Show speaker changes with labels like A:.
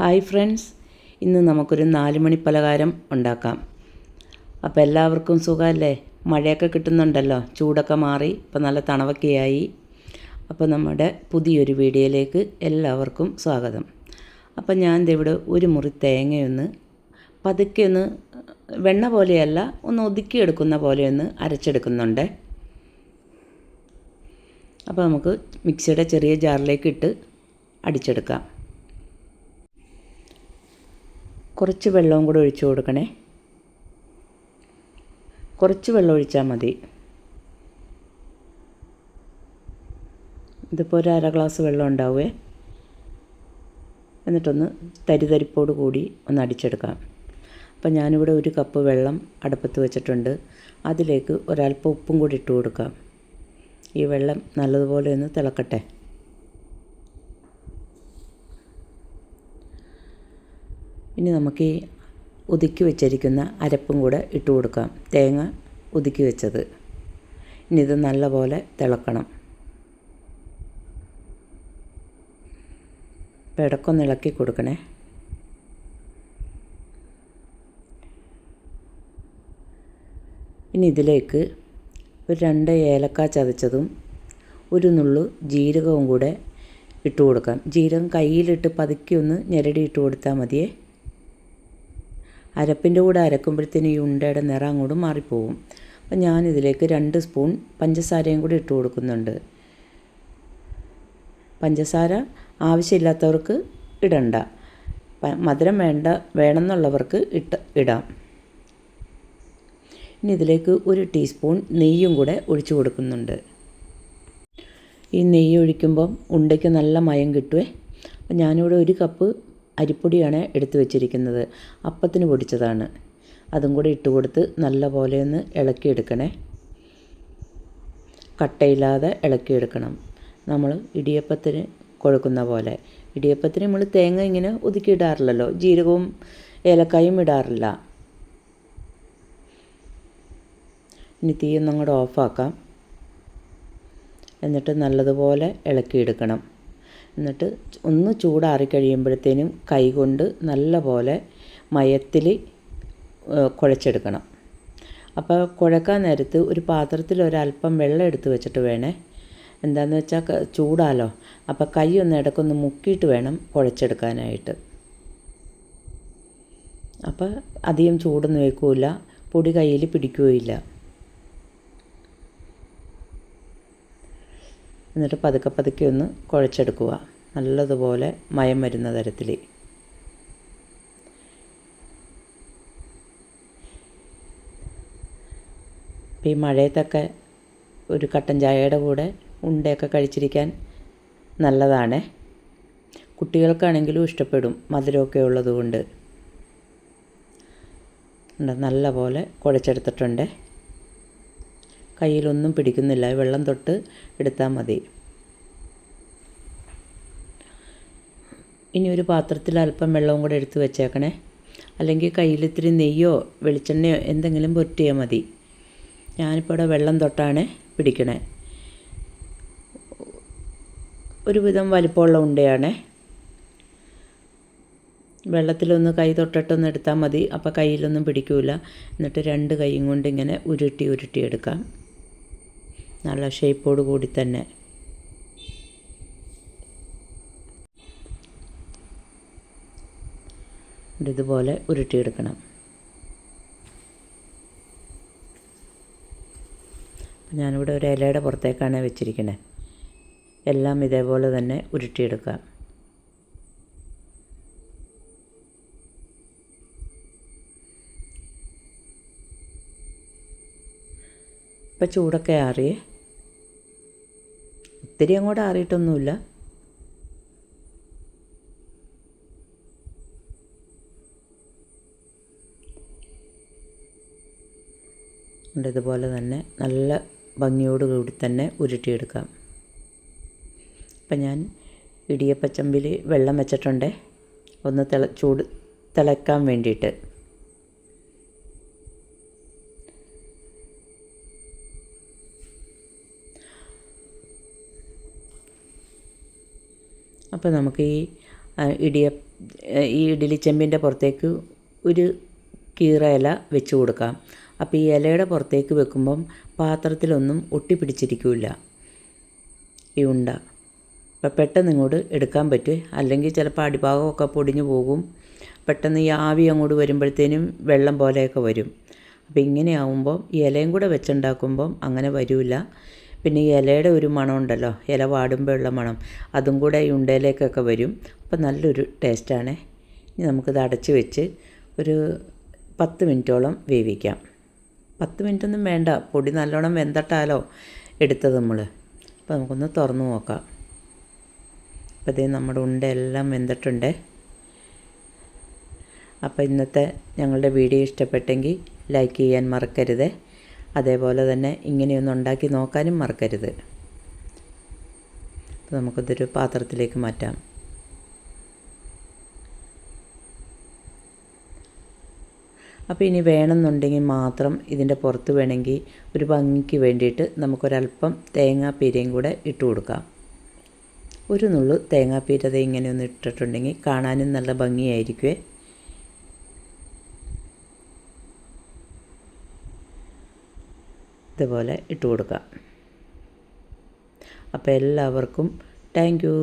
A: Hi friends, ഇന്ന് നമുക്കൊരു 4 മണി പലഹാരം ഉണ്ടാക്കാം. അപ്പോൾ എല്ലാവർക്കും സുഖമല്ലേ? മഴയൊക്കെ കിട്ടുന്നുണ്ടല്ലോ, ചൂടൊക്കെ മാറി ഇപ്പോൾ നല്ല തണവൊക്കെയായി. അപ്പോൾ നമ്മുടെ പുതിയൊരു വീഡിയോയിലേക്ക് എല്ലാവർക്കും സ്വാഗതം. അപ്പോൾ ഞാൻ ഇവിടെ ഒരു മുറി തേങ്ങയൊന്ന് പതുക്കെ ഒന്ന് വെണ്ണ പോലെയല്ല, ഒന്ന് ഒതുക്കിയെടുക്കുന്ന പോലെയൊന്ന് അരച്ചെടുക്കുന്നുണ്ട്. അപ്പോൾ നമുക്ക് മിക്സിയുടെ ചെറിയ ജാറിലേക്ക് ഇട്ട് അടിച്ചെടുക്കാം. കുറച്ച് വെള്ളവും കൂടെ ഒഴിച്ചു കൊടുക്കണേ. കുറച്ച് വെള്ളം ഒഴിച്ചാൽ മതി. ഇതിപ്പോൾ ഒരു അര ഗ്ലാസ് വെള്ളം ഉണ്ടാവുമേ. എന്നിട്ടൊന്ന് തരിതരിപ്പോട് കൂടി ഒന്ന് അടിച്ചെടുക്കാം. അപ്പം ഞാനിവിടെ 1 കപ്പ് വെള്ളം അടുപ്പത്ത് വെച്ചിട്ടുണ്ട്. അതിലേക്ക് ഒരല്പം ഉപ്പും കൂടി ഇട്ട് കൊടുക്കാം. ഈ വെള്ളം നല്ലതുപോലെ ഒന്ന് തിളക്കട്ടെ. ഇനി നമുക്ക് ഈ ഒതുക്കി വെച്ചിരിക്കുന്ന അരപ്പും കൂടെ ഇട്ട് കൊടുക്കാം. തേങ്ങ ഒതുക്കി വെച്ചത്. ഇനി ഇത് നല്ലപോലെ തിളക്കണം. അപ്പോൾ ഇടയ്ക്കൊന്ന് ഇളക്കി കൊടുക്കണേ. ഇനി ഇതിലേക്ക് ഒരു 2 ഏലക്ക ചതച്ചതും ഒരു നുള്ളു ജീരകവും കൂടെ ഇട്ട് കൊടുക്കാം. ജീരകം കയ്യിലിട്ട് പതുക്കി ഒന്ന് ഞെരടി ഇട്ട് കൊടുത്താൽ മതിയേ. അരപ്പിൻ്റെ കൂടെ അരക്കുമ്പോഴത്തേന് ഈ ഉണ്ടയുടെ നിറം അങ്ങോട്ട് മാറിപ്പോവും. അപ്പം ഞാനിതിലേക്ക് 2 സ്പൂൺ പഞ്ചസാരയും കൂടി ഇട്ട് കൊടുക്കുന്നുണ്ട്. പഞ്ചസാര ആവശ്യമില്ലാത്തവർക്ക് ഇടണ്ട. മധുരം വേണമെന്നുള്ളവർക്ക് ഇടാം. ഇനി ഇതിലേക്ക് 1 ടീസ്പൂൺ നെയ്യും കൂടെ ഒഴിച്ചു കൊടുക്കുന്നുണ്ട്. ഈ നെയ്യ് ഒഴിക്കുമ്പം ഉണ്ടയ്ക്ക് നല്ല മയം കിട്ടുമേ. അപ്പം ഞാനിവിടെ 1 കപ്പ് അരിപ്പൊടിയാണ് എടുത്തു വെച്ചിരിക്കുന്നത്. അപ്പത്തിന് പൊടിച്ചതാണ്. അതും കൂടി ഇട്ട് കൊടുത്ത് നല്ല പോലെ ഒന്ന് ഇളക്കിയെടുക്കണേ. കട്ടയില്ലാതെ ഇളക്കിയെടുക്കണം. നമ്മൾ ഇടിയപ്പത്തിന് കുഴക്കുന്ന പോലെ. ഇടിയപ്പത്തിന് നമ്മൾ തേങ്ങ ഇങ്ങനെ ഒതുക്കിയിടാറില്ലല്ലോ, ജീരകവും ഏലക്കായും ഇടാറില്ല. ഇനി തീയൊന്നും അങ്ങോട്ട് ഓഫാക്കാം. എന്നിട്ട് നല്ലതുപോലെ ഇളക്കിയെടുക്കണം. എന്നിട്ട് ഒന്ന് ചൂടാറി കഴിയുമ്പോഴത്തേനും കൈകൊണ്ട് നല്ല പോലെ മയത്തിൽ കുഴച്ചെടുക്കണം. അപ്പോൾ കുഴക്കാൻ നേരത്ത് ഒരു പാത്രത്തിൽ ഒരല്പം വെള്ളം എടുത്ത് വെച്ചിട്ട് വേണേ. എന്താണെന്ന് വെച്ചാൽ ചൂടാലോ. അപ്പോൾ കൈ ഒന്ന് ഇടയ്ക്കൊന്ന് മുക്കിയിട്ട് വേണം കുഴച്ചെടുക്കാനായിട്ട്. അപ്പോൾ അധികം ചൂടൊന്നും വെക്കില്ല, പൊടി കയ്യിൽ പിടിക്കുകയില്ല. എന്നിട്ട് പതുക്കെ ഒന്ന് കുഴച്ചെടുക്കുക. നല്ലതുപോലെ മയം വരുന്ന തരത്തിൽ. ഇപ്പം ഈ മഴയത്തൊക്കെ ഒരു കട്ടൻ ചായയുടെ കൂടെ ഉണ്ടയൊക്കെ കഴിച്ചിരിക്കാൻ നല്ലതാണ്. കുട്ടികൾക്കാണെങ്കിലും ഇഷ്ടപ്പെടും, മധുരമൊക്കെ ഉള്ളതുകൊണ്ട്. നല്ല പോലെ കുഴച്ചെടുത്തിട്ടുണ്ട്. കയ്യിലൊന്നും പിടിക്കുന്നില്ല. വെള്ളം തൊട്ട് എടുത്താൽ മതി. ഇനി ഒരു പാത്രത്തിൽ അല്പം വെള്ളവും കൂടെ എടുത്ത് വെച്ചേക്കണേ. അല്ലെങ്കിൽ കയ്യിൽ ഇത്തിരി നെയ്യോ വെളിച്ചെണ്ണയോ എന്തെങ്കിലും പുരട്ടിയാൽ മതി. ഞാനിപ്പോൾ ഇവിടെ വെള്ളം തൊട്ടാണ് പിടിക്കണേ. ഒരുവിധം വലിപ്പമുള്ള ഉണ്ടയാണ്. വെള്ളത്തിലൊന്ന് കൈ തൊട്ടിട്ടൊന്ന് എടുത്താൽ മതി. അപ്പോൾ കയ്യിലൊന്നും പിടിക്കില്ല. എന്നിട്ട് 2 കൈയും കൊണ്ട് ഇങ്ങനെ ഉരുട്ടിയെടുക്കാം. നല്ല ഷേപ്പോട് കൂടി തന്നെ. ഇതുപോലെ ഉരുട്ടിയെടുക്കണം. ഞാനിവിടെ ഒരു ഇലയുടെ പുറത്തേക്കാണ് വെച്ചിരിക്കുന്നത്. എല്ലാം ഇതേപോലെ തന്നെ ഉരുട്ടിയെടുക്കാം. ഇപ്പം ചൂടൊക്കെ ആറിയേ. ഒത്തിരി അങ്ങോട്ട് ആറിയിട്ടൊന്നുമില്ല. ഇതുപോലെ തന്നെ നല്ല ഭംഗിയോട് കൂടി തന്നെ ഉരുട്ടിയെടുക്കാം. അപ്പം ഞാൻ ഇടിയപ്പച്ചമ്പിൽ വെള്ളം വെച്ചിട്ടുണ്ട്, ഒന്ന് തിളക്കാൻ വേണ്ടിയിട്ട്. അപ്പോൾ നമുക്ക് ഈ ഇടിയ ഈ ഇഡ്ഡലി ചെമ്പിൻ്റെ പുറത്തേക്ക് ഒരു കീറ ഇല വെച്ച് കൊടുക്കാം. അപ്പോൾ ഈ ഇലയുടെ പുറത്തേക്ക് വെക്കുമ്പം പാത്രത്തിലൊന്നും ഒട്ടിപ്പിടിച്ചിരിക്കില്ല ഈ ഉണ്ട. അപ്പോൾ പെട്ടെന്ന് ഇങ്ങോട്ട് എടുക്കാൻ പറ്റും. അല്ലെങ്കിൽ ചിലപ്പോൾ അടിഭാഗമൊക്കെ പൊടിഞ്ഞു പോകും. പെട്ടെന്ന് ഈ ആവി അങ്ങോട്ട് വരുമ്പോഴത്തേനും വെള്ളം പോലെയൊക്കെ വരും. അപ്പോൾ ഇങ്ങനെ ആവുമ്പോൾ ഈ ഇലയും കൂടെ വെച്ചുണ്ടാക്കുമ്പം അങ്ങനെ വരില്ല. പിന്നെ ഈ ഇലയുടെ ഒരു മണം ഉണ്ടല്ലോ, ഇല വാടുമ്പോഴുള്ള മണം, അതും കൂടെ ഈ ഉണ്ടയിലേക്കൊക്കെ വരും. അപ്പോൾ നല്ലൊരു ടേസ്റ്റാണ്. ഇനി നമുക്കിത് അടച്ച് വെച്ച് ഒരു 10 മിനിറ്റോളം വേവിക്കാം. 10 മിനിറ്റൊന്നും വേണ്ട, പൊടി നല്ലോണം വെന്തട്ടാലോ എടുത്തത് നമ്മൾ. അപ്പോൾ നമുക്കൊന്ന് തുറന്ന് നോക്കാം. അപ്പോൾ ഇതേ നമ്മുടെ ഉണ്ടയെല്ലാം വെന്തിട്ടുണ്ട്. അപ്പോൾ ഇന്നത്തെ ഞങ്ങളുടെ വീഡിയോ ഇഷ്ടപ്പെട്ടെങ്കിൽ ലൈക്ക് ചെയ്യാൻ മറക്കരുത്. അതേപോലെ തന്നെ ഇങ്ങനെയൊന്ന് ഉണ്ടാക്കി നോക്കാനും മറക്കരുത്. അപ്പോൾ നമുക്കിതൊരു പാത്രത്തിലേക്ക് മാറ്റാം. അപ്പോൾ ഇനി വേണമെന്നുണ്ടെങ്കിൽ മാത്രം ഇതിൻ്റെ പുറത്ത് വേണമെങ്കിൽ ഒരു ഭംഗിക്ക് വേണ്ടിയിട്ട് നമുക്കൊരല്പം തേങ്ങാപ്പീരയും കൂടെ ഇട്ട് കൊടുക്കാം. ഒരു നുള്ളു തേങ്ങാപ്പീരത ഇങ്ങനെയൊന്ന് ഇട്ടിട്ടുണ്ടെങ്കിൽ കാണാനും നല്ല ഭംഗിയായിരിക്കുമേ. ഇതുപോലെ ഇട്ട് കൊടുക്കാം. അപ്പോൾ എല്ലാവർക്കും താങ്ക് യു.